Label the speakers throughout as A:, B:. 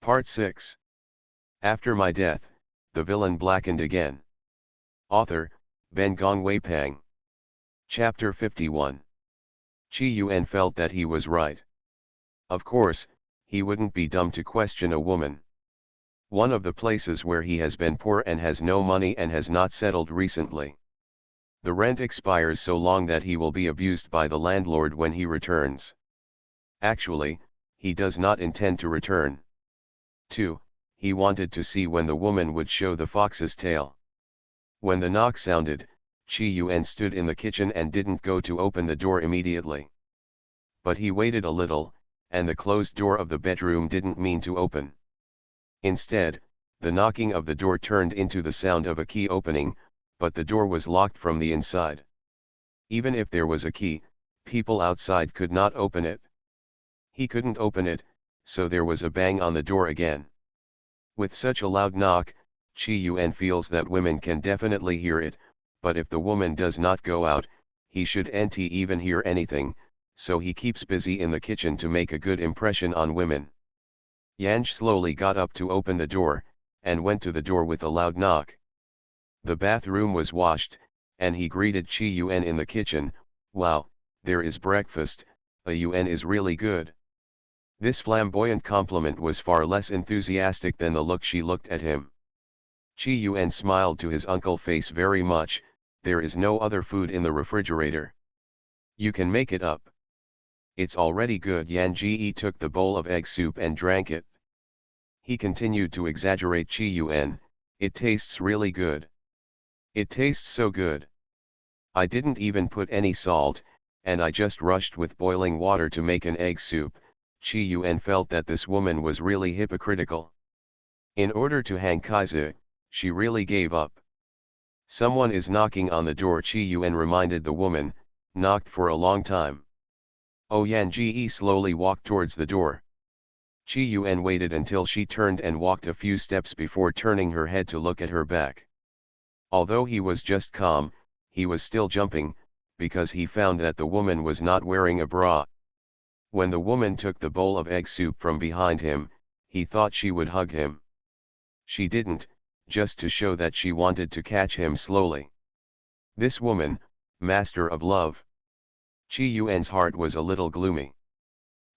A: Part 6. After my death, the villain blackened again. Author, Ben Gongwei Pang. Chapter 51. Qi Yuan felt that he was right. Of course, he wouldn't be dumb to question a woman. One of the places where he has been poor and has no money and has not settled recently. The rent expires so long that he will be abused by the landlord when he returns. Actually, he does not intend to return. 2. He wanted to see when the woman would show the fox's tail. When the knock sounded, Qi Yuan stood in the kitchen and didn't go to open the door immediately. But he waited a little, and the closed door of the bedroom didn't mean to open. Instead, the knocking of the door turned into the sound of a key opening, but the door was locked from the inside. Even if there was a key, people outside could not open it. He couldn't open it, so there was a bang on the door again. With such a loud knock, Qi Yuan feels that women can definitely hear it, but if the woman does not go out, he shouldn't even hear anything, so he keeps busy in the kitchen to make a good impression on women. Yang slowly got up to open the door, and went to the door with a loud knock. The bathroom was washed, and he greeted Qi Yuan in the kitchen. "Wow, there is breakfast, Yuan is really good." This flamboyant compliment was far less enthusiastic than the look she looked at him. Qi Yuan smiled to his uncle face very much. "There is no other food in the refrigerator. You can make it up." "It's already good." Yan Ji took the bowl of egg soup and drank it. He continued to exaggerate. "Qi Yuan, it tastes really good. It tastes so good. I didn't even put any salt, and I just rushed with boiling water to make an egg soup." Qi Yuan felt that this woman was really hypocritical. In order to hang Kaiser, she really gave up. "Someone is knocking on the door." Qi Yuan reminded the woman. "Knocked for a long time." Oh. Yan Ji slowly walked towards the door. Qi Yuan waited until she turned and walked a few steps before turning her head to look at her back. Although he was just calm, he was still jumping, because he found that the woman was not wearing a bra. When the woman took the bowl of egg soup from behind him, he thought she would hug him. She didn't, just to show that she wanted to catch him slowly. This woman, master of love. Qi Yuan's heart was a little gloomy.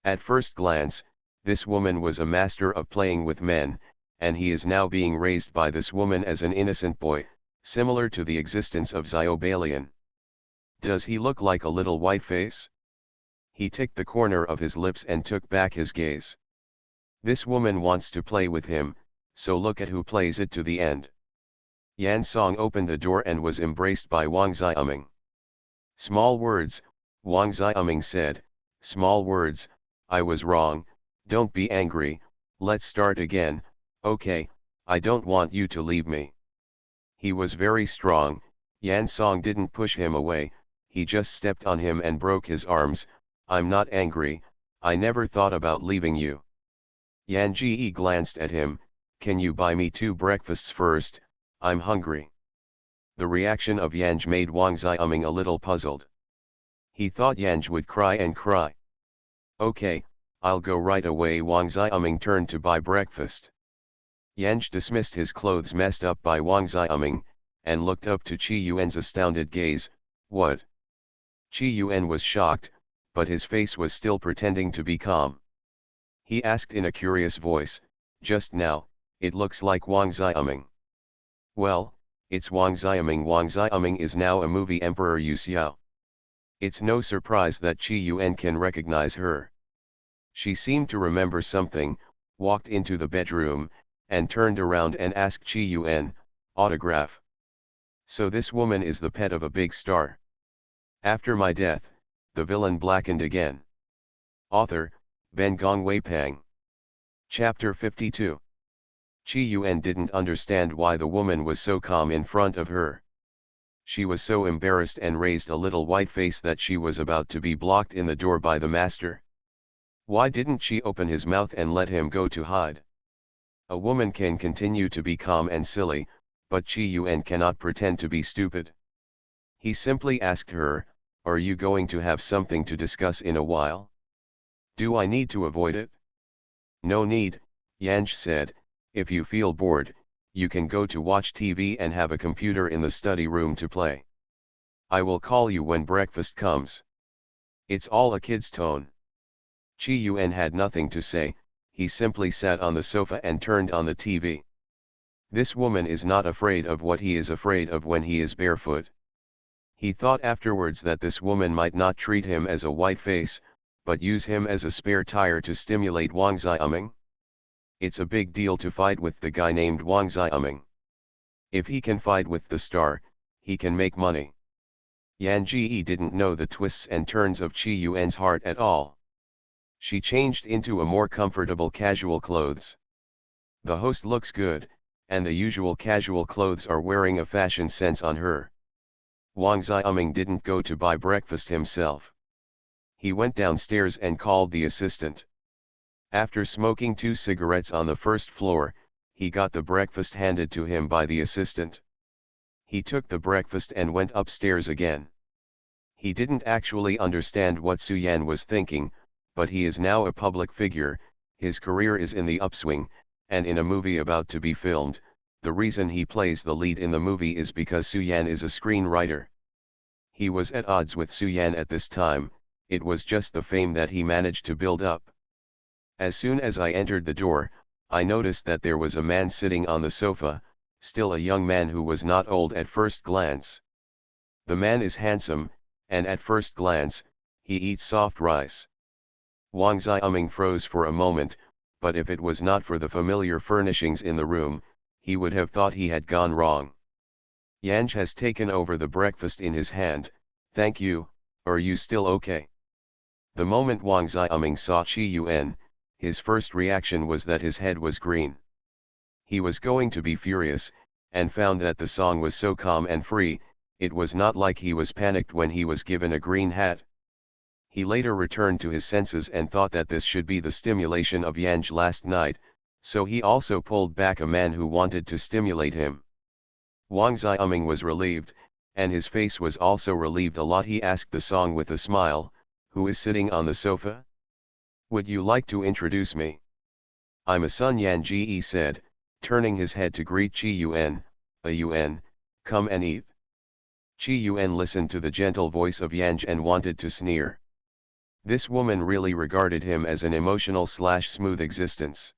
A: At first glance, this woman was a master of playing with men, and he is now being raised by this woman as an innocent boy, similar to the existence of Xiaobalian. Does he look like a little white face? He ticked the corner of his lips and took back his gaze. This woman wants to play with him, so look at who plays it to the end. Yan Song opened the door and was embraced by Wang Xiaoming. "Small words," Wang Xiaoming said, "small words, I was wrong, don't be angry, let's start again. Okay, I don't want you to leave me." He was very strong. Yan Song didn't push him away, he just stepped on him and broke his arms. "I'm not angry, I never thought about leaving you." Yan Ji glanced at him. "Can you buy me 2 breakfasts first, I'm hungry." The reaction of Yanj made Wang Xiaoming a little puzzled. He thought Yanj would cry and cry. "Okay, I'll go right away." Wang Xiaoming turned to buy breakfast. Yanj dismissed his clothes messed up by Wang Xiaoming, and looked up to Qi Yuan's astounded gaze. "What?" Qi Yuan was shocked, but his face was still pretending to be calm. He asked in a curious voice, "Just now, it looks like Wang Xiaoming." "Well, it's Wang Xiaoming." Wang Xiaoming is now a movie emperor Yu Xiao. It's no surprise that Qi Yuan can recognize her. She seemed to remember something, walked into the bedroom, and turned around and asked Qi Yuan, "Autograph." So this woman is the pet of a big star. After my death, the villain blackened again. Author, Ben Gongwei Pang. Chapter 52. Qi Yuan didn't understand why the woman was so calm in front of her. She was so embarrassed and raised a little white face that she was about to be blocked in the door by the master. Why didn't she open his mouth and let him go to hide? A woman can continue to be calm and silly, but Qi Yuan cannot pretend to be stupid. He simply asked her, "Are you going to have something to discuss in a while? Do I need to avoid it?" "No need, Yanj said, if you feel bored, you can go to watch TV and have a computer in the study room to play. I will call you when breakfast comes. It's all a kid's tone. Chi Yun had nothing to say, he simply sat on the sofa and turned on the TV. This woman is not afraid of what he is afraid of when he is barefoot. He thought afterwards that this woman might not treat him as a white face, but use him as a spare tire to stimulate Wang Xiaoming. It's a big deal to fight with the guy named Wang Xiaoming. If he can fight with the star, he can make money. Yan Ji didn't know the twists and turns of Chi Yuan's heart at all. She changed into a more comfortable casual clothes. The host looks good, and the usual casual clothes are wearing a fashion sense on her. Wang Xiaoming didn't go to buy breakfast himself. He went downstairs and called the assistant. After smoking 2 cigarettes on the first floor, he got the breakfast handed to him by the assistant. He took the breakfast and went upstairs again. He didn't actually understand what Su Yan was thinking, but he is now a public figure, his career is in the upswing, and in a movie about to be filmed, the reason he plays the lead in the movie is because Su Yan is a screenwriter. He was at odds with Su Yan at this time, it was just the fame that he managed to build up. As soon as I entered the door, I noticed that there was a man sitting on the sofa, still a young man who was not old at first glance. The man is handsome, and at first glance, he eats soft rice. Wang Xiaoming froze for a moment, but if it was not for the familiar furnishings in the room, he would have thought he had gone wrong. Yanj has taken over the breakfast in his hand, thank you, are you still okay? The moment Wang Xiaoming saw Chi Yuan, his first reaction was that his head was green. He was going to be furious, and found that the song was so calm and free, it was not like he was panicked when he was given a green hat. He later returned to his senses and thought that this should be the stimulation of Yanj last night, so he also pulled back a man who wanted to stimulate him. Wang Xiaoming was relieved, and his face was also relieved a lot. He asked the song with a smile, who is sitting on the sofa? Would you like to introduce me? I'm a son, Yan Ji said, turning his head to greet Chi Yuan, a Yuan, come and eat. Chi Yuan listened to the gentle voice of Yanj and wanted to sneer. This woman really regarded him as an emotional/smooth existence.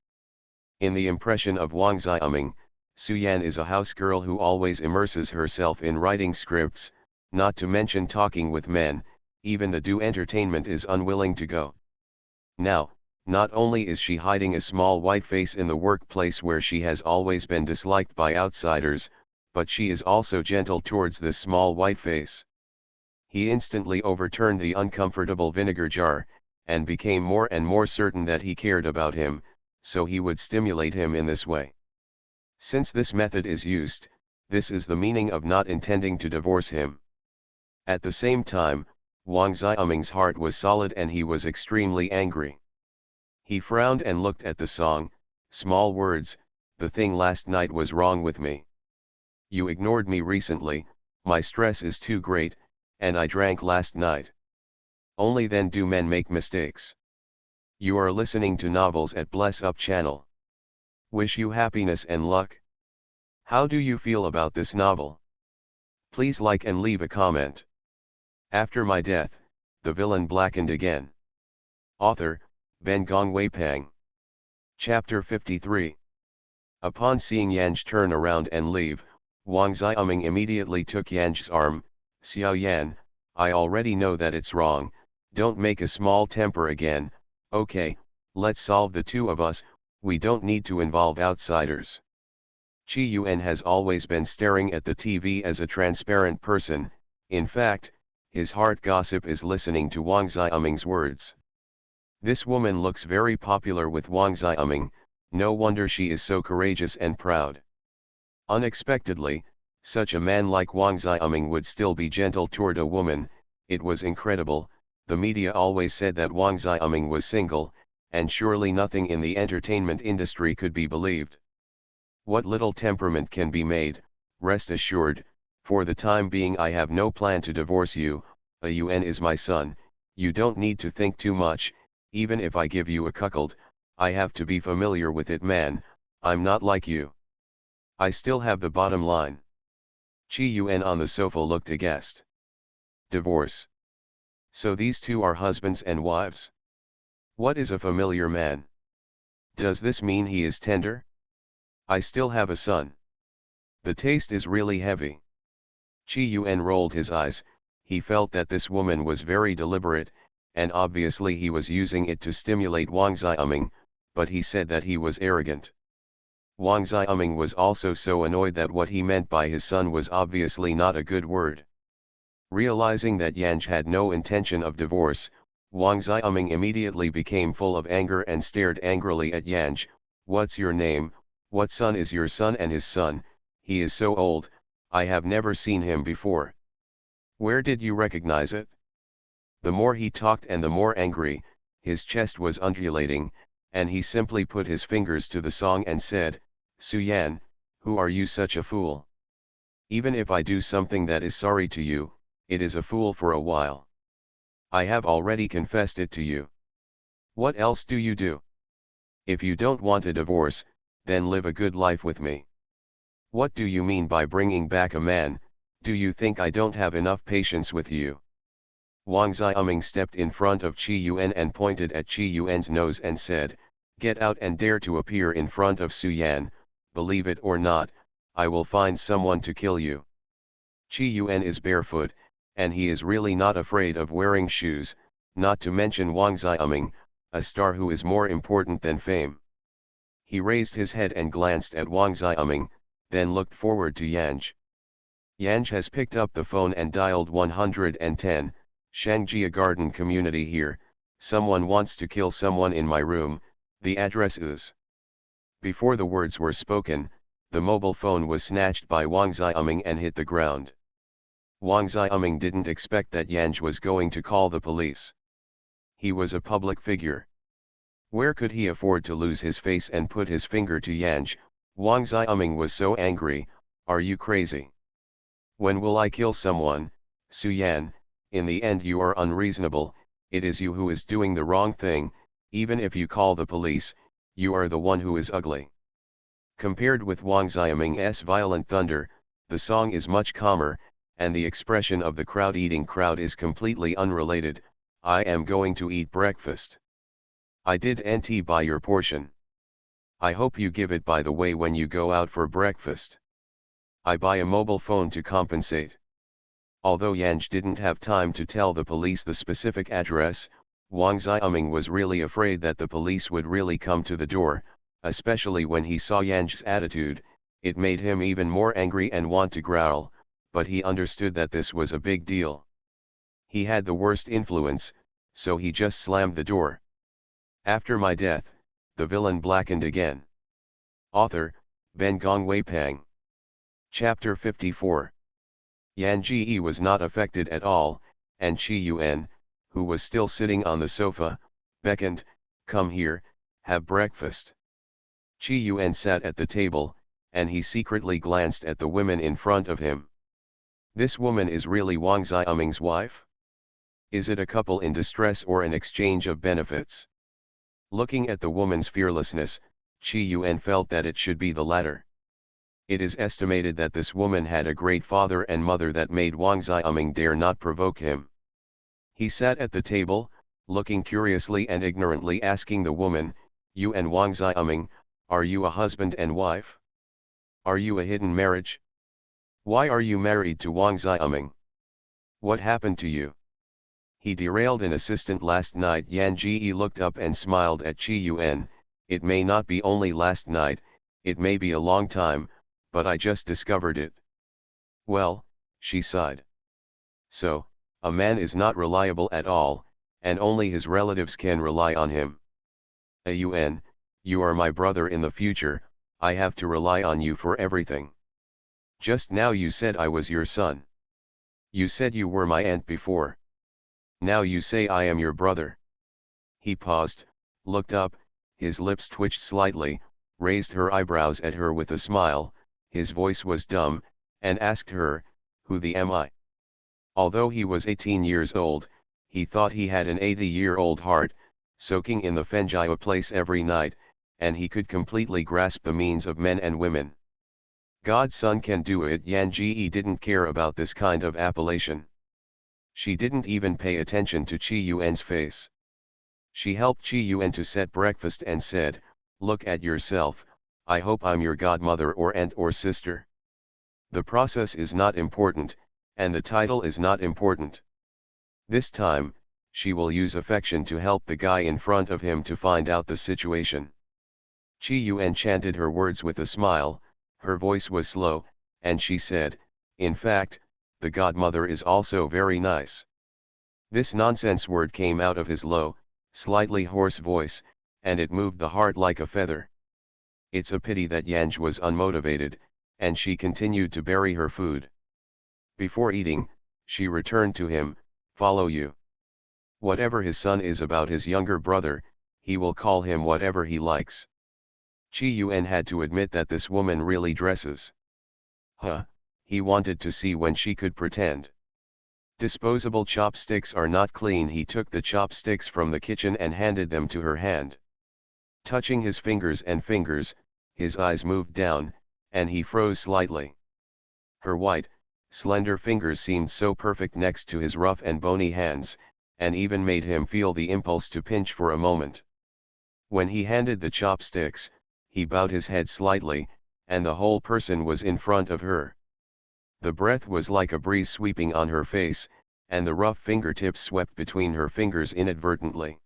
A: In the impression of Wang Xiaoming, Su Yan is a house girl who always immerses herself in writing scripts, not to mention talking with men, even the Do Entertainment is unwilling to go. Now, not only is she hiding a small white face in the workplace where she has always been disliked by outsiders, but she is also gentle towards this small white face. He instantly overturned the uncomfortable vinegar jar, and became more and more certain that he cared about him, so he would stimulate him in this way. Since this method is used, this is the meaning of not intending to divorce him. At the same time, Wang Xiaoming's heart was solid and he was extremely angry. He frowned and looked at the song, small words, the thing last night was wrong with me. You ignored me recently, my stress is too great, and I drank last night. Only then do men make mistakes. You are listening to novels at Bless Up channel. Wish you happiness and luck. How do you feel about this novel? Please like and leave a comment. After my death, the villain blackened again. Author, Ben Gong Weipang. Chapter 53. Upon seeing Yanj turn around and leave, Wang Xiaoming immediately took Yanj's arm. Xiao Yan, I already know that it's wrong, don't make a small temper again, okay, let's solve the two of us, we don't need to involve outsiders. Chi Yuan has always been staring at the TV as a transparent person, in fact, his heart gossip is listening to Wang Xiaoming's words. This woman looks very popular with Wang Xiaoming, no wonder she is so courageous and proud. Unexpectedly, such a man like Wang Xiaoming would still be gentle toward a woman, it was incredible. The media always said that Wang Xiaoming was single, and surely nothing in the entertainment industry could be believed. What little temperament can be made, rest assured, for the time being I have no plan to divorce you, a Yuan is my son, you don't need to think too much, even if I give you a cuckold, I have to be familiar with it, man. I'm not like you. I still have the bottom line. Chi Yun on the sofa looked aghast. Divorce. So these two are husbands and wives? What is a familiar man? Does this mean he is tender? I still have a son. The taste is really heavy. Chi Yun rolled his eyes. He felt that this woman was very deliberate, and obviously he was using it to stimulate Wang Xiaoming, but he said that he was arrogant. Wang Xiaoming was also so annoyed that what he meant by his son was obviously not a good word. Realizing that Yang had no intention of divorce, Wang Xiaoming immediately became full of anger and stared angrily at Yang. What's your name? What son is your son? And his son, he is so old, I have never seen him before. Where did you recognize it? The more he talked and the more angry, his chest was undulating, and he simply put his fingers to the song and said, Su Yan, who are you such a fool? Even if I do something that is sorry to you, it is a fool for a while. I have already confessed it to you. What else do you do? If you don't want a divorce, then live a good life with me. What do you mean by bringing back a man? Do you think I don't have enough patience with you? Wang Xiaoming stepped in front of Chi Yun and pointed at Chi Yun's nose and said, Get out and dare to appear in front of Su Yan, believe it or not, I will find someone to kill you. Chi Yun is barefoot, and he is really not afraid of wearing shoes, not to mention Wang Xiaoming, a star who is more important than fame. He raised his head and glanced at Wang Xiaoming, then looked forward to Yang. Yang has picked up the phone and dialed 110, Shangjia Garden Community here, someone wants to kill someone in my room, the address is. Before the words were spoken, the mobile phone was snatched by Wang Xiaoming and hit the ground. Wang Xiaoming didn't expect that Yang was going to call the police. He was a public figure. Where could he afford to lose his face and put his finger to Yang? Wang Xiaoming was so angry, are you crazy? When will I kill someone? Su Yan, in the end you are unreasonable, it is you who is doing the wrong thing, even if you call the police, you are the one who is ugly. Compared with Wang Xiaoming's violent thunder, the song is much calmer, and the expression of the crowd-eating crowd is completely unrelated. I am going to eat breakfast. I didn't buy your portion. I hope you give it by the way when you go out for breakfast. I buy a mobile phone to compensate. Although Yang didn't have time to tell the police the specific address, Wang Xiaoming was really afraid that the police would really come to the door, especially when he saw Yang's attitude. It made him even more angry and want to growl, but he understood that this was a big deal. He had the worst influence, so he just slammed the door. After my death, the villain blackened again. Author, Ben Gongwei Pang. Chapter 54. Yan Ji was not affected at all, and Chi Yun, who was still sitting on the sofa, beckoned, Come here, have breakfast. Chi Yun sat at the table, and he secretly glanced at the women in front of him. This woman is really Wang Xiaoming's wife? Is it a couple in distress or an exchange of benefits? Looking at the woman's fearlessness, Chi Yun felt that it should be the latter. It is estimated that this woman had a great father and mother that made Wang Xiaoming dare not provoke him. He sat at the table, looking curiously and ignorantly asking the woman, You and Wang Xiaoming, are you a husband and wife? Are you a hidden marriage? Why are you married to Wang Xiaoming? What happened to you? He derailed an assistant last night. Yan Ji looked up and smiled at Chi Yun. It may not be only last night, it may be a long time, but I just discovered it. Well, she sighed. So, a man is not reliable at all, and only his relatives can rely on him. Yun, you are my brother in the future, I have to rely on you for everything. Just now you said I was your son. You said you were my aunt before. Now you say I am your brother. He paused, looked up, his lips twitched slightly, raised her eyebrows at her with a smile, his voice was dumb, and asked her, Who the am I? Although he was 18 years old, he thought he had an 80-year-old heart, soaking in the Fengjia place every night, and he could completely grasp the means of men and women. God's son can do it. Yan Ji didn't care about this kind of appellation. She didn't even pay attention to Qi Yuan's face. She helped Qi Yuan to set breakfast and said, "Look at yourself, I hope I'm your godmother or aunt or sister. The process is not important, and the title is not important. This time, she will use affection to help the guy in front of him to find out the situation." Qi Yuan chanted her words with a smile, her voice was slow, and she said, "In fact, the godmother is also very nice." This nonsense word came out of his low, slightly hoarse voice, and it moved the heart like a feather. It's a pity that Yanj was unmotivated, and she continued to bury her food. Before eating, she returned to him, "Follow you. Whatever his son is about his younger brother, he will call him whatever he likes." Qi Yuan had to admit that this woman really dresses. He wanted to see when she could pretend. Disposable chopsticks are not clean. He took the chopsticks from the kitchen and handed them to her hand. Touching his fingers, his eyes moved down, and he froze slightly. Her white, slender fingers seemed so perfect next to his rough and bony hands, and even made him feel the impulse to pinch for a moment. When he handed the chopsticks, he bowed his head slightly, and the whole person was in front of her. The breath was like a breeze sweeping on her face, and the rough fingertips swept between her fingers inadvertently.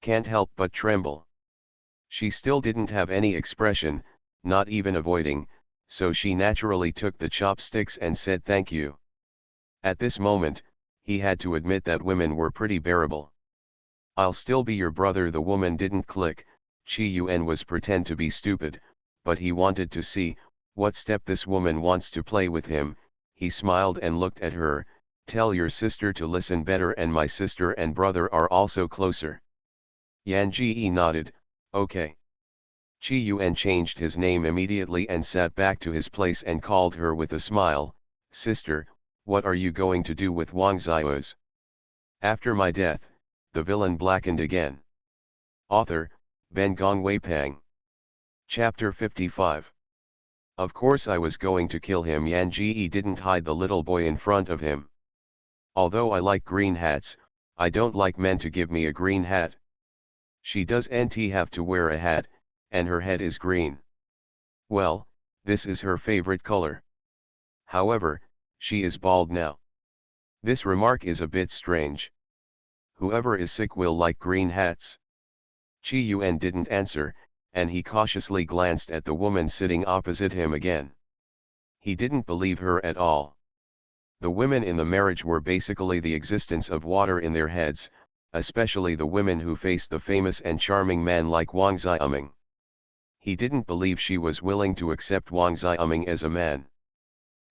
A: Can't help but tremble. She still didn't have any expression, not even avoiding, so she naturally took the chopsticks and said thank you. At this moment, he had to admit that women were pretty bearable. "I'll still be your brother." The woman didn't click. Qi Yuan was pretend to be stupid, but he wanted to see what step this woman wants to play with him. He smiled and looked at her. "Tell your sister to listen better, and my sister and brother are also closer." Yan Ji nodded, "Okay." Qi Yuan changed his name immediately and sat back to his place and called her with a smile, "Sister, what are you going to do with Wang Xiao's?" "After my death, the villain Blackened again." Author, Ben Gongwei Pang. Chapter 55. Of course I was going to kill him. Yan Ji didn't hide the little boy in front of him. "Although I like green hats, I don't like men to give me a green hat. She doesn't have to wear a hat, and her head is green. Well, this is her favorite color. However, she is bald now. This remark is a bit strange. Whoever is sick will like green hats." Qi Yuan didn't answer, and he cautiously glanced at the woman sitting opposite him again. He didn't believe her at all. The women in the marriage were basically the existence of water in their heads, especially the women who faced the famous and charming man like Wang Xiaoming. He didn't believe she was willing to accept Wang Xiaoming as a man.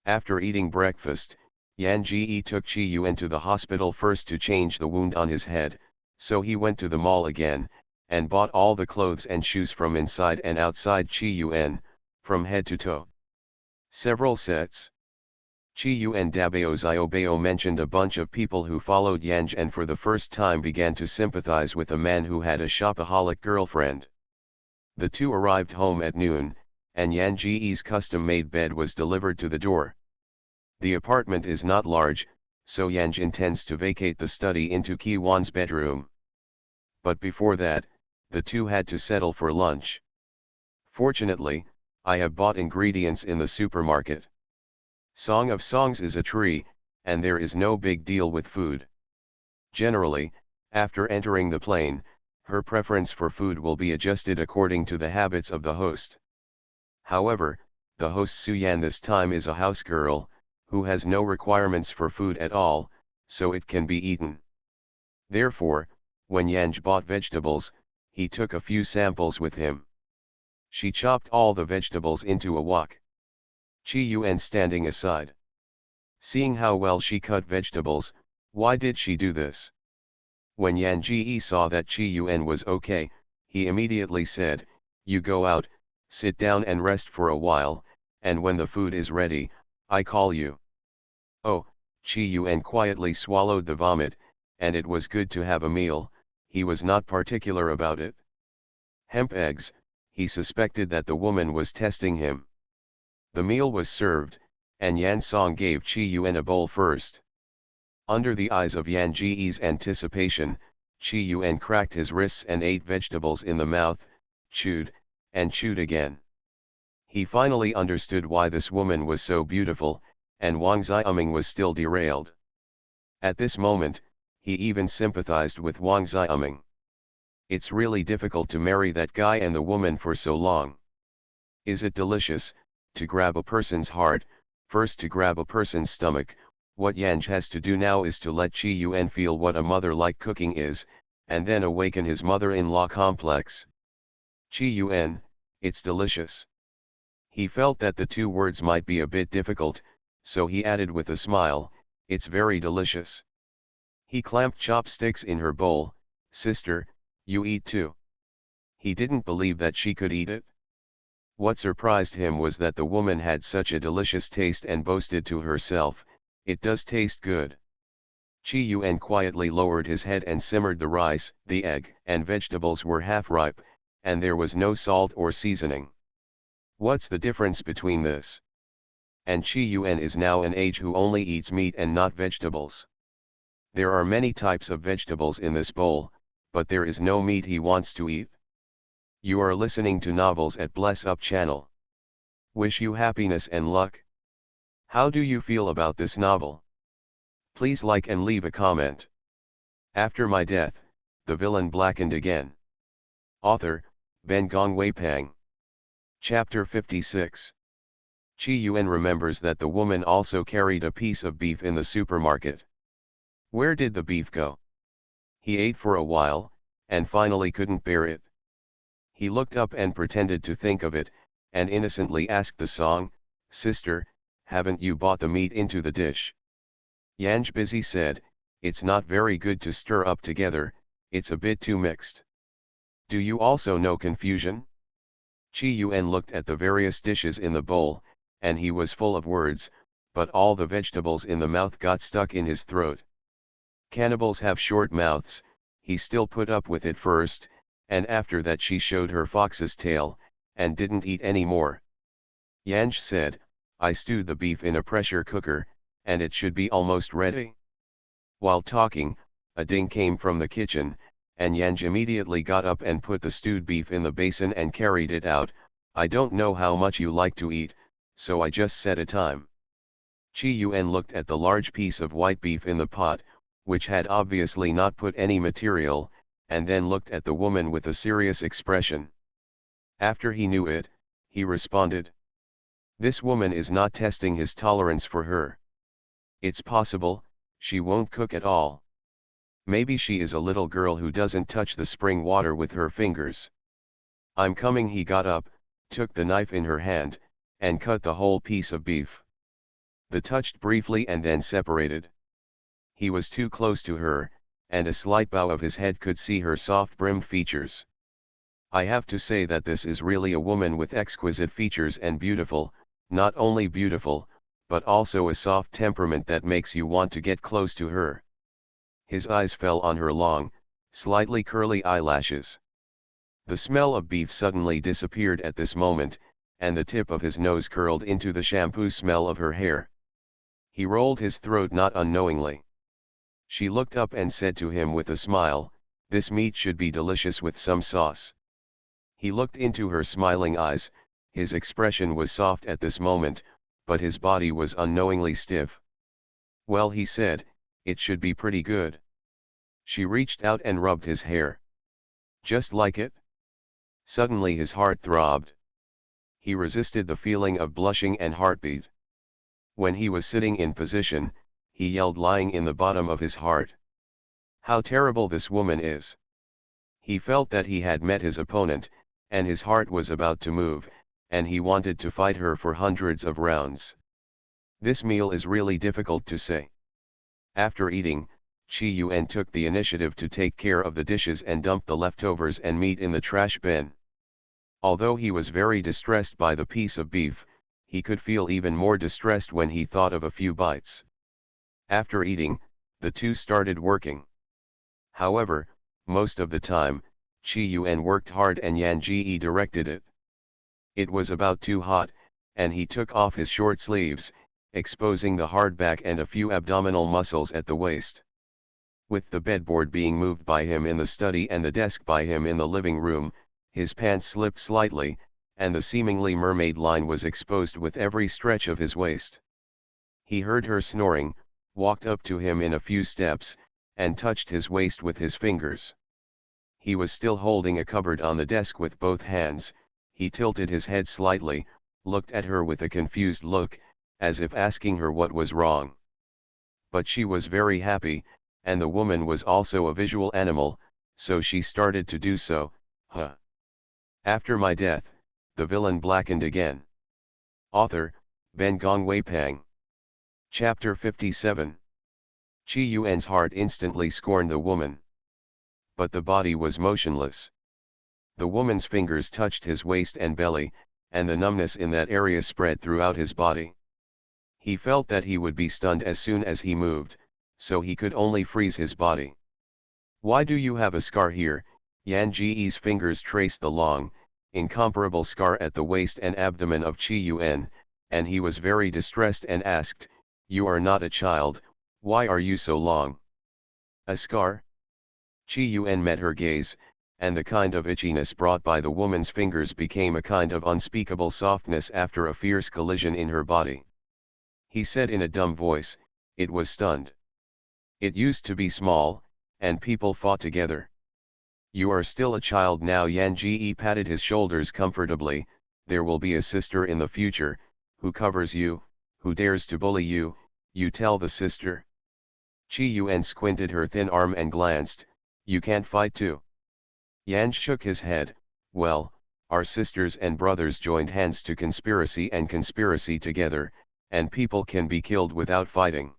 A: After eating breakfast, Yan Ji took Qi Yuan to the hospital first to change the wound on his head, so he went to the mall again, and bought all the clothes and shoes from inside and outside Qi Yuan, from head to toe. Several sets. Qi Yuan Dabao Xiaobao mentioned a bunch of people who followed Yanj and for the first time began to sympathize with a man who had a shopaholic girlfriend. The two arrived home at noon, and Yan Ji's custom-made bed was delivered to the door. The apartment is not large, so Yanj intends to vacate the study into Qi Wan's bedroom. But before that, the two had to settle for lunch. "Fortunately, I have bought ingredients in the supermarket. Song of Songs is a tree, and there is no big deal with food. Generally, after entering the plane, her preference for food will be adjusted according to the habits of the host. However, the host Suyan this time is a house girl, who has no requirements for food at all, so it can be eaten. Therefore, when Yanj bought vegetables, he took a few samples with him. She chopped all the vegetables into a wok. Qi Yuan standing aside. Seeing how well she cut vegetables, why did she do this? When Yan Ji saw that Qi Yuan was okay, he immediately said, "You go out, sit down and rest for a while, and when the food is ready, I call you." Oh, Qi Yuan quietly swallowed the vomit, and it was good to have a meal. he was not particular about it. Hemp eggs, he suspected that the woman was testing him. The meal was served, and Yan Song gave Chi Yuan a bowl first. Under the eyes of Yan Ji's anticipation, Chi Yuan cracked his wrists and ate vegetables in the mouth, chewed, and chewed again. He finally understood why this woman was so beautiful, and Wang Xiaoming was still derailed. At this moment, he even sympathized with Wang Xiaoming. It's really difficult to marry that guy and the woman for so long. Is it delicious, to grab a person's heart, first to grab a person's stomach? What Yanj has to do now is to let Chi Yuan feel what a mother-like cooking is, and then awaken his mother-in-law complex. Chi Yuan, it's delicious. He felt that the two words might be a bit difficult, so he added with a smile, it's very delicious. He clamped chopsticks in her bowl. Sister, you eat too. He didn't believe that she could eat it. What surprised him was that the woman had such a delicious taste and boasted to herself, it does taste good. Chi Yuan quietly lowered his head and simmered the rice. The egg and vegetables were half ripe, and there was no salt or seasoning. What's the difference between this? And Chi Yuan is now an age who only eats meat and not vegetables. There are many types of vegetables in this bowl, but there is no meat he wants to eat. You are listening to Novels at Bless Up channel. Wish you happiness and luck. How do you feel about this novel? Please like and leave a comment. After my death, the villain blackened again. Author, Ben Gong Wei Pang. Chapter 56. Chi Yuan remembers that the woman also carried a piece of beef in the supermarket. Where did the beef go? He ate for a while, and finally couldn't bear it. He looked up and pretended to think of it, and innocently asked the song, Sister, haven't you bought the meat into the dish? Yanj busy said, it's not very good to stir up together, it's a bit too mixed. Do you also know confusion? Chi Yuan looked at the various dishes in the bowl, and he was full of words, but all the vegetables in the mouth got stuck in his throat. Cannibals have short mouths, he still put up with it first, and after that she showed her fox's tail, and didn't eat any more. Yanj said, I stewed the beef in a pressure cooker, and it should be almost ready. While talking, a ding came from the kitchen, and Yanj immediately got up and put the stewed beef in the basin and carried it out. I don't know how much you like to eat, so I just set a time. Chi Yuan looked at the large piece of white beef in the pot, which had obviously not put any material, and then looked at the woman with a serious expression. After he knew it, he responded. This woman is not testing his tolerance for her. It's possible, she won't cook at all. Maybe she is a little girl who doesn't touch the spring water with her fingers. I'm coming. He got up, took the knife in her hand, and cut the whole piece of beef. They touched briefly and then separated. He was too close to her, and a slight bow of his head could see her soft-brimmed features. I have to say that this is really a woman with exquisite features and beautiful, not only beautiful, but also a soft temperament that makes you want to get close to her. His eyes fell on her long, slightly curly eyelashes. The smell of beef suddenly disappeared at this moment, and the tip of his nose curled into the shampoo smell of her hair. He rolled his throat not unknowingly. She looked up and said to him with a smile, this meat should be delicious with some sauce. He looked into her smiling eyes, his expression was soft at this moment, but his body was unknowingly stiff. Well, he said, it should be pretty good. She reached out and rubbed his hair. Just like it? Suddenly his heart throbbed. He resisted the feeling of blushing and heartbeat. When he was sitting in position, he yelled, lying in the bottom of his heart. How terrible this woman is. He felt that he had met his opponent, and his heart was about to move, and he wanted to fight her for hundreds of rounds. This meal is really difficult to say. After eating, Chi Yuan took the initiative to take care of the dishes and dump the leftovers and meat in the trash bin. Although he was very distressed by the piece of beef, he could feel even more distressed when he thought of a few bites. After eating, the two started working. However, most of the time, Chi Yuan worked hard and Yan Ji directed it. It was about too hot, and he took off his short sleeves, exposing the hard back and a few abdominal muscles at the waist. With the bedboard being moved by him in the study and the desk by him in the living room, his pants slipped slightly, and the seemingly mermaid line was exposed with every stretch of his waist. He heard her snoring, walked up to him in a few steps, and touched his waist with his fingers. He was still holding a cupboard on the desk with both hands. He tilted his head slightly, looked at her with a confused look, as if asking her what was wrong. But she was very happy, and the woman was also a visual animal, so she started to do so. After my death, the villain blackened again. Author, Ben Gongwei Pang. Chapter 57. Chi Yuan's heart instantly scorned the woman. But the body was motionless. The woman's fingers touched his waist and belly, and the numbness in that area spread throughout his body. He felt that he would be stunned as soon as he moved, so he could only freeze his body. Why do you have a scar here? Yan Ji's fingers traced the long, incomparable scar at the waist and abdomen of Chi Yuan, and he was very distressed and asked, "You are not a child, why are you so long?" "A scar?" Chi Yuan met her gaze, and the kind of itchiness brought by the woman's fingers became a kind of unspeakable softness after a fierce collision in her body. He said in a dumb voice, "It was stunned. It used to be small, and people fought together. You are still a child now." Yan Ji patted his shoulders comfortably. "There will be a sister in the future, who covers you, who dares to bully you, you tell the sister." Chi Yuan squinted her thin arm and glanced, "You can't fight too?" Yan shook his head, "Well, our sisters and brothers joined hands to conspiracy and conspiracy together, and people can be killed without fighting."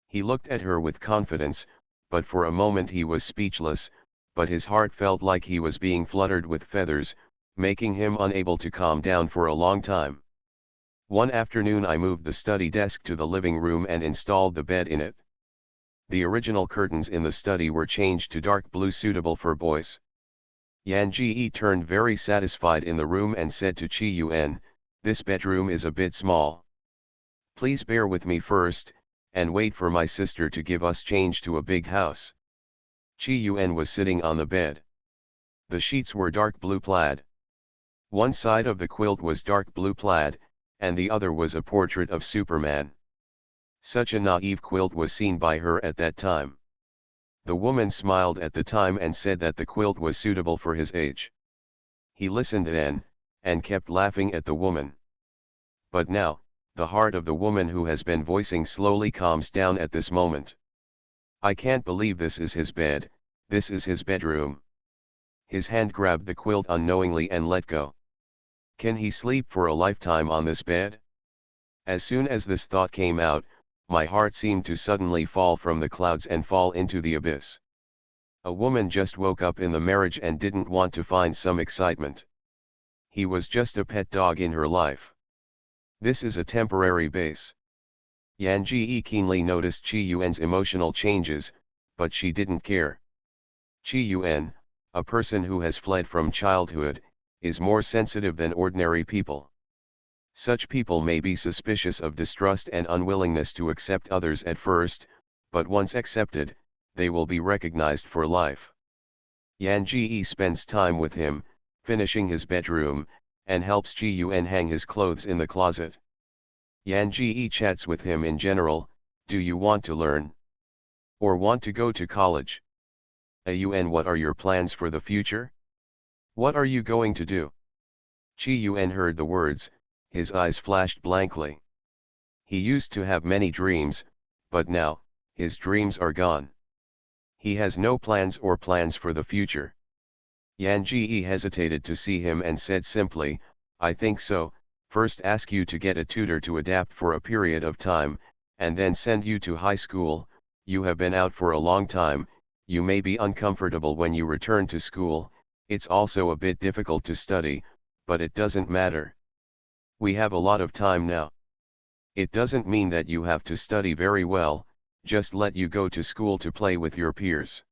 A: He looked at her with confidence, but for a moment he was speechless, but his heart felt like he was being fluttered with feathers, making him unable to calm down for a long time. One afternoon I moved the study desk to the living room and installed the bed in it. The original curtains in the study were changed to dark blue suitable for boys. Yan Ji turned very satisfied in the room and said to Chi Yuan, "This bedroom is a bit small. Please bear with me first, and wait for my sister to give us change to a big house." Chi Yuan was sitting on the bed. The sheets were dark blue plaid. One side of the quilt was dark blue plaid, and the other was a portrait of Superman. Such a naive quilt was seen by her at that time. The woman smiled at the time and said that the quilt was suitable for his age. He listened then, and kept laughing at the woman. But now, the heart of the woman who has been voicing slowly calms down at this moment. "I can't believe this is his bed, this is his bedroom." His hand grabbed the quilt unknowingly and let go. Can he sleep for a lifetime on this bed? As soon as this thought came out, my heart seemed to suddenly fall from the clouds and fall into the abyss. A woman just woke up in the marriage and didn't want to find some excitement. He was just a pet dog in her life. This is a temporary base. Yan Ji keenly noticed Chi Yuan's emotional changes, but she didn't care. Chi Yuan, a person who has fled from childhood, is more sensitive than ordinary people. Such people may be suspicious of distrust and unwillingness to accept others at first, but once accepted, they will be recognized for life. Yan Ji spends time with him, finishing his bedroom, and helps Chi Yuan hang his clothes in the closet. Yan Ji chats with him in general. "Do you want to learn? Or want to go to college? Yuan, what are your plans for the future? What are you going to do?" Chi Yuan heard the words, his eyes flashed blankly. He used to have many dreams, but now, his dreams are gone. He has no plans for the future. Yan Ji hesitated to see him and said simply, "I think so, first ask you to get a tutor to adapt for a period of time, and then send you to high school. You have been out for a long time, you may be uncomfortable when you return to school, it's also a bit difficult to study, but it doesn't matter. We have a lot of time now. It doesn't mean that you have to study very well, just let you go to school to play with your peers.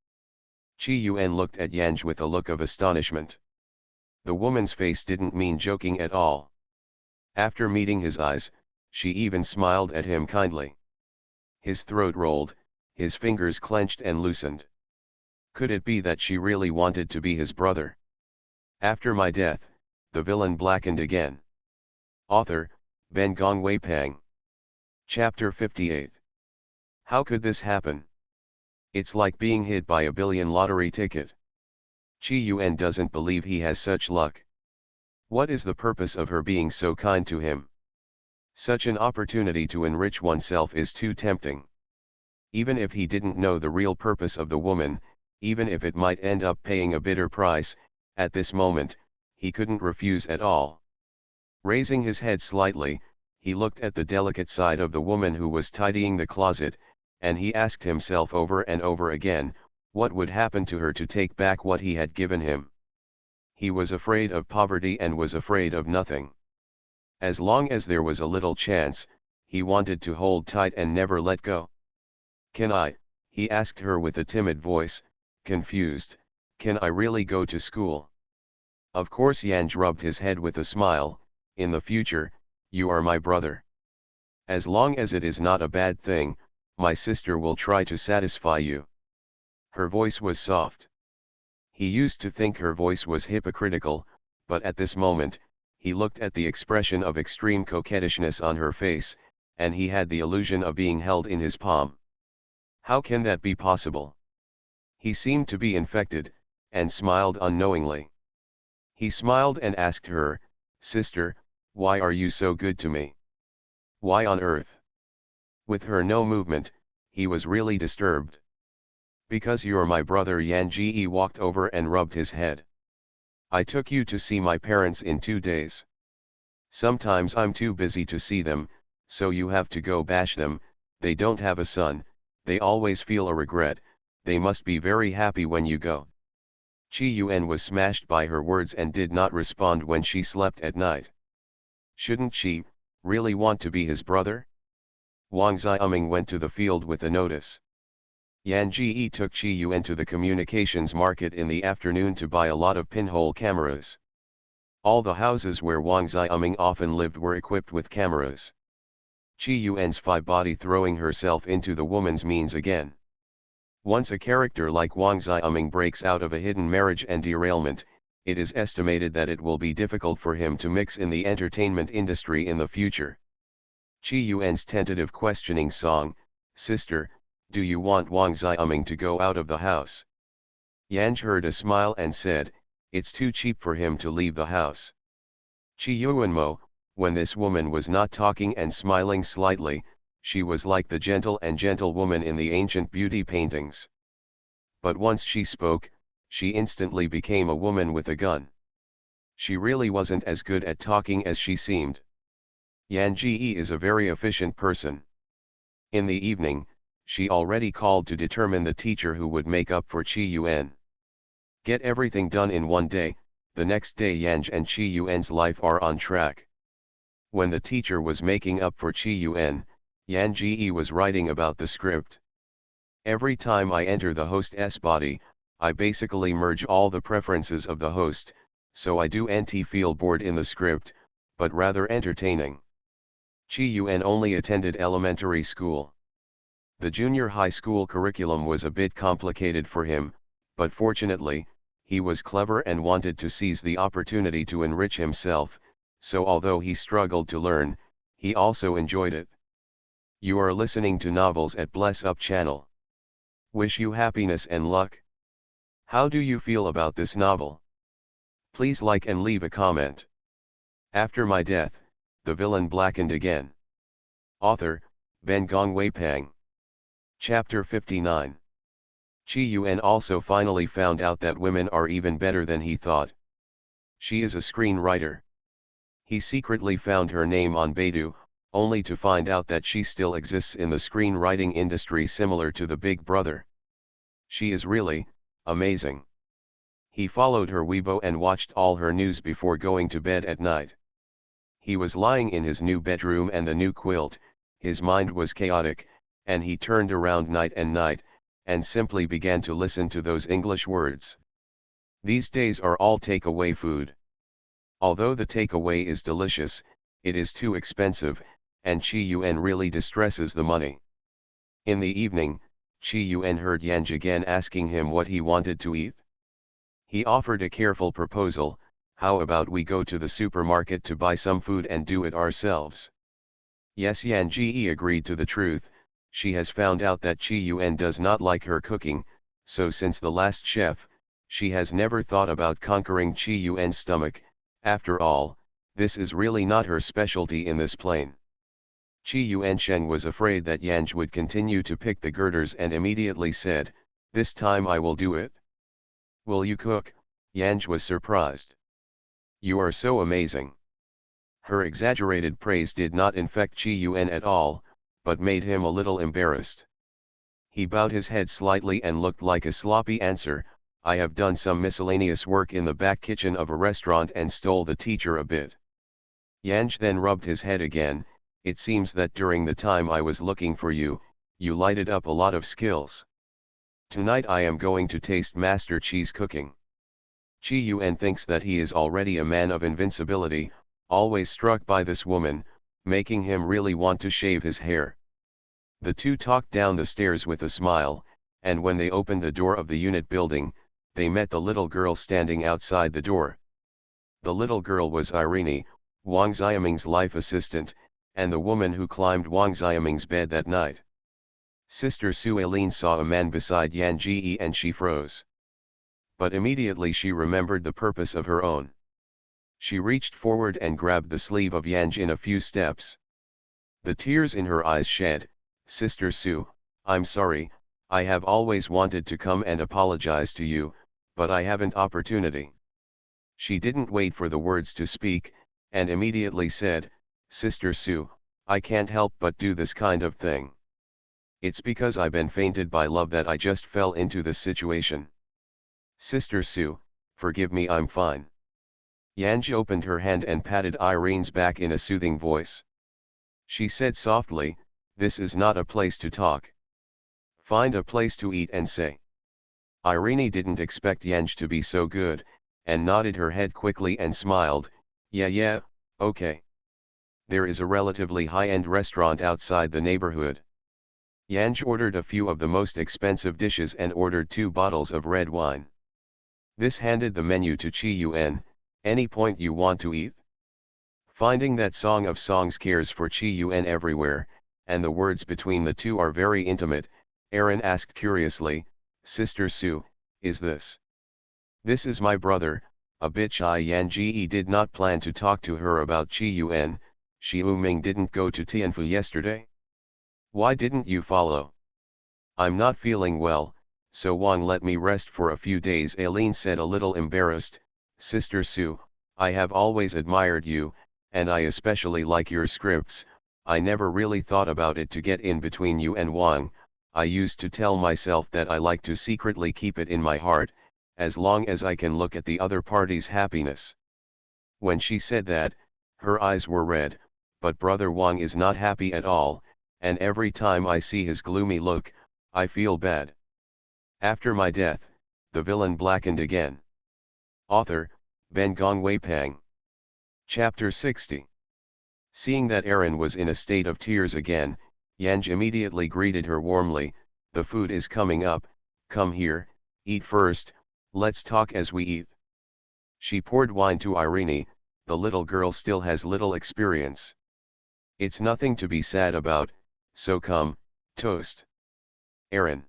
A: Chi Yuan looked at Yanj with a look of astonishment. The woman's face didn't mean joking at all. After meeting his eyes, she even smiled at him kindly. His throat rolled, his fingers clenched and loosened. Could it be that she really wanted to be his brother? After my death, the villain blackened again. Author, Ben Gongwei Pang. Chapter 58. How could this happen? It's like being hit by a billion lottery ticket. Chi Yuan doesn't believe he has such luck. What is the purpose of her being so kind to him? Such an opportunity to enrich oneself is too tempting. Even if he didn't know the real purpose of the woman, even if it might end up paying a bitter price, at this moment, he couldn't refuse at all. Raising his head slightly, he looked at the delicate side of the woman who was tidying the closet, and he asked himself over and over again, what would happen to her to take back what he had given him? He was afraid of poverty and was afraid of nothing. As long as there was a little chance, he wanted to hold tight and never let go. Can I, he asked her with a timid voice, confused, can I really go to school? Of course. Yanj rubbed his head with a smile. In the future, you are my brother. As long as it is not a bad thing, my sister will try to satisfy you. Her voice was soft. He used to think her voice was hypocritical, but at this moment, he looked at the expression of extreme coquettishness on her face, and he had the illusion of being held in his palm. How can that be possible? He seemed to be infected, and smiled unknowingly. He smiled and asked her, Sister, why are you so good to me? Why on earth? With her no movement, he was really disturbed. Because you're my brother. Yan Ji walked over and rubbed his head. I took you to see my parents in 2 days. Sometimes I'm too busy to see them, so you have to go bash them. They don't have a son, they always feel a regret, they must be very happy when you go. Chi Yuan was smashed by her words and did not respond when she slept at night. Shouldn't she really want to be his brother? Wang Xiaoming went to the field with a notice. Yan Ji took Chi Yuan to the communications market in the afternoon to buy a lot of pinhole cameras. All the houses where Wang Xiaoming often lived were equipped with cameras. Chi Yuan's body throwing herself into the woman's means again. Once a character like Wang Xiaoming breaks out of a hidden marriage and derailment, it is estimated that it will be difficult for him to mix in the entertainment industry in the future. Chi Yuan's tentative questioning song, Sister, do you want Wang Xiaoming to go out of the house? Yanj heard a smile and said, it's too cheap for him to leave the house. Chi Yuanmo, when this woman was not talking and smiling slightly, she was like the gentle woman in the ancient beauty paintings. But once she spoke, she instantly became a woman with a gun. She really wasn't as good at talking as she seemed. Yan Ji is a very efficient person. In the evening, she already called to determine the teacher who would make up for Chi Yuan. Get everything done in one day. The next day Yanj and Chi Yuan's life are on track. When the teacher was making up for Chi Yuan, Yan Ji was writing about the script. Every time I enter the host's body, I basically merge all the preferences of the host, so I do feel bored in the script, but rather entertaining. Chi Yuan only attended elementary school. The junior high school curriculum was a bit complicated for him, but fortunately, he was clever and wanted to seize the opportunity to enrich himself, so although he struggled to learn, he also enjoyed it. You are listening to Novels at Bless Up channel. Wish you happiness and luck. How do you feel about this novel? Please like and leave a comment. After my death, the villain blackened again. Author, Ben Gongwei Pang. Chapter 59. Chi Yuan also finally found out that women are even better than he thought. She is a screenwriter. He secretly found her name on Baidu, only to find out that she still exists in the screenwriting industry similar to the Big Brother. She is really amazing. He followed her Weibo and watched all her news before going to bed at night. He was lying in his new bedroom and the new quilt, his mind was chaotic, and he turned around night and night, and simply began to listen to those English words. These days are all takeaway food. Although the takeaway is delicious, it is too expensive, and Chi Yuan really distresses the money. In the evening, Chi Yuan heard Yang again asking him what he wanted to eat. He offered a careful proposal: how about we go to the supermarket to buy some food and do it ourselves? Yes, Yan Ji agreed to the truth. She has found out that Chi Yuan does not like her cooking, so since the last chef, she has never thought about conquering Chi Yuan's stomach. After all, this is really not her specialty in this plane. Chi Yuan Shen was afraid that Yang would continue to pick the girders and immediately said, "This time I will do it." "Will you cook?" Yang was surprised. "You are so amazing." Her exaggerated praise did not infect Chi Yuan at all, but made him a little embarrassed. He bowed his head slightly and looked like a sloppy answer: "I have done some miscellaneous work in the back kitchen of a restaurant and stole the teacher a bit." Yang then rubbed his head again. "It seems that during the time I was looking for you, you lighted up a lot of skills. Tonight I am going to taste Master Chi's cooking." Chi Yuan thinks that he is already a man of invincibility, always struck by this woman, making him really want to shave his hair. The two talked down the stairs with a smile, and when they opened the door of the unit building, they met the little girl standing outside the door. The little girl was Irene, Wang Xiaming's life assistant, and the woman who climbed Wang Xiaming's bed that night. Sister Su Aileen saw a man beside Yan Ji and she froze. But immediately she remembered the purpose of her own. She reached forward and grabbed the sleeve of Yang in a few steps. The tears in her eyes shed. "Sister Su, I'm sorry, I have always wanted to come and apologize to you, but I haven't opportunity." She didn't wait for the words to speak, and immediately said, "Sister Su, I can't help but do this kind of thing. It's because I've been fainted by love that I just fell into this situation. Sister Su, forgive me, I'm fine." Yanji opened her hand and patted Irene's back in a soothing voice. She said softly, "This is not a place to talk. Find a place to eat and say." Irene didn't expect Yanj to be so good, and nodded her head quickly and smiled, Yeah, okay. There is a relatively high-end restaurant outside the neighborhood." Yanj ordered a few of the most expensive dishes and ordered 2 bottles of red wine. This handed the menu to Chi Yuan. "Any point you want to eat?" Finding that Song of Songs cares for Chi Yuan everywhere, and the words between the two are very intimate, Aaron asked curiously, "Sister Su, is this?" "This is my brother." A bit shy Yan Ji did not plan to talk to her about Chi Yuan. "Xiu Ming didn't go to Tianfu yesterday? Why didn't you follow?" "I'm not feeling well, so Wang let me rest for a few days," Aileen said, a little embarrassed. "Sister Su, I have always admired you, and I especially like your scripts. I never really thought about it to get in between you and Wang. I used to tell myself that I like to secretly keep it in my heart, as long as I can look at the other party's happiness." When she said that, her eyes were red, but brother Wang is not happy at all, and every time I see his gloomy look, I feel bad. After my death, the villain blackened again. Author, Ben Gongwei Pang. Chapter 60. Seeing that Aaron was in a state of tears again, Yanj immediately greeted her warmly. "The food is coming up, come here, eat first, let's talk as we eat." She poured wine to Irene. The little girl still has little experience. "It's nothing to be sad about, so come, toast." Aaron.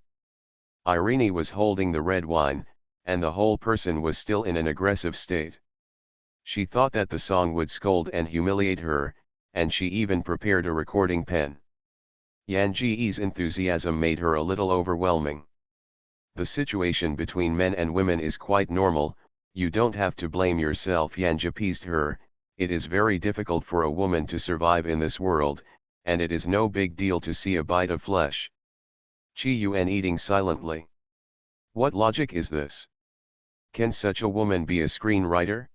A: Irene was holding the red wine, and the whole person was still in an aggressive state. She thought that the song would scold and humiliate her, and she even prepared a recording pen. Yan Ji's enthusiasm made her a little overwhelming. "The situation between men and women is quite normal, you don't have to blame yourself." Yan appeased her. "It is very difficult for a woman to survive in this world, and it is no big deal to see a bite of flesh." Chi Yuan eating silently. What logic is this? Can such a woman be a screenwriter?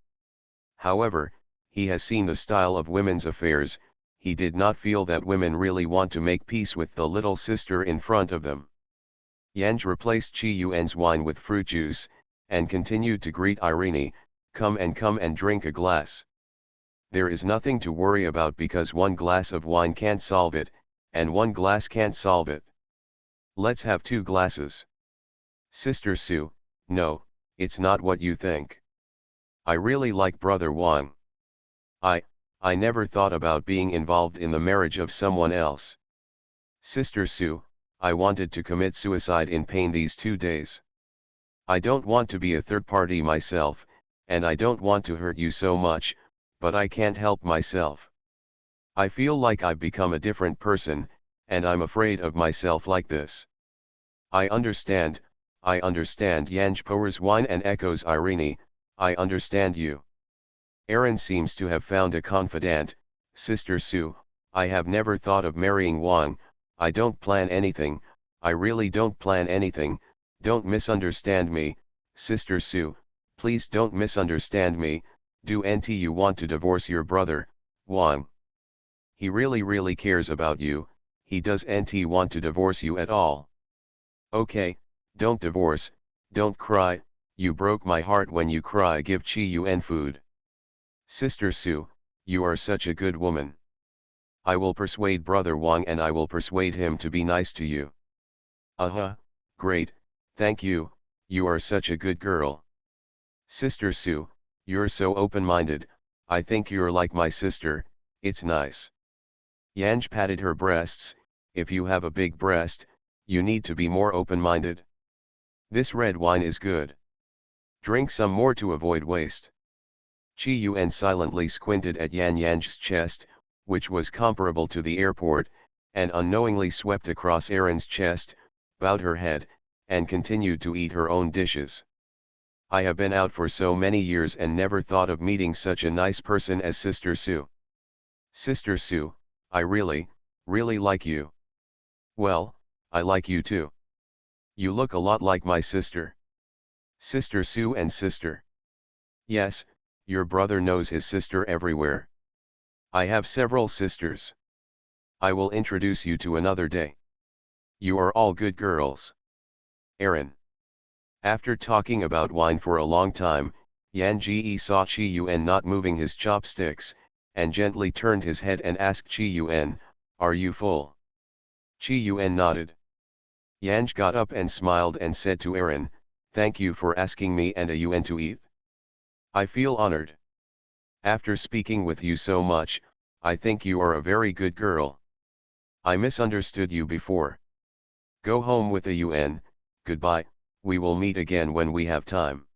A: However, he has seen the style of women's affairs. He did not feel that women really want to make peace with the little sister in front of them. Yanj replaced Chi Yuan's wine with fruit juice, and continued to greet Irene, come and drink a glass. There is nothing to worry about because one glass of wine can't solve it, and one glass can't solve it. Let's have 2 glasses. Sister Sue, no, it's not what you think. I really like Brother Wang. I never thought about being involved in the marriage of someone else. Sister Sue, I wanted to commit suicide in pain these 2 days. I don't want to be a third party myself, and I don't want to hurt you so much, but I can't help myself. I feel like I've become a different person, and I'm afraid of myself like this. I understand, Yanj pours wine and echoes Irene, I understand you. Aaron seems to have found a confidant. Sister Sue, I have never thought of marrying Wang, I don't plan anything, I really don't plan anything, don't misunderstand me, Sister Sue, please don't misunderstand me, do you want to divorce your brother, Wang? He really cares about you, he doesn't want to divorce you at all. Okay, don't divorce, don't cry, you broke my heart when you cry, give Chi Yuan food. Sister Sue, you are such a good woman. I will persuade Brother Wang and I will persuade him to be nice to you. Great, thank you, you are such a good girl. Sister Sue, you're so open-minded, I think you're like my sister, it's nice. Yanj patted her breasts, if you have a big breast, you need to be more open-minded. This red wine is good. Drink some more to avoid waste. Chi Yuan silently squinted at Yanj's chest, which was comparable to the airport, and unknowingly swept across Aaron's chest, bowed her head, and continued to eat her own dishes. I have been out for so many years and never thought of meeting such a nice person as Sister Sue. Sister Sue, I really like you. Well, I like you too. You look a lot like my sister. Sister Sue and sister. Yes, your brother knows his sister everywhere. I have several sisters. I will introduce you to another day. You are all good girls. Aaron. After talking about wine for a long time, Yan Ji saw Chi Yuan not moving his chopsticks, and gently turned his head and asked Chi Yuan, are you full? Chi Yuan nodded. Yanj got up and smiled and said to Aaron, thank you for asking me and a Yuan to eat. I feel honored. After speaking with you so much, I think you are a very good girl. I misunderstood you before. Go home with a Yuan, goodbye, we will meet again when we have time.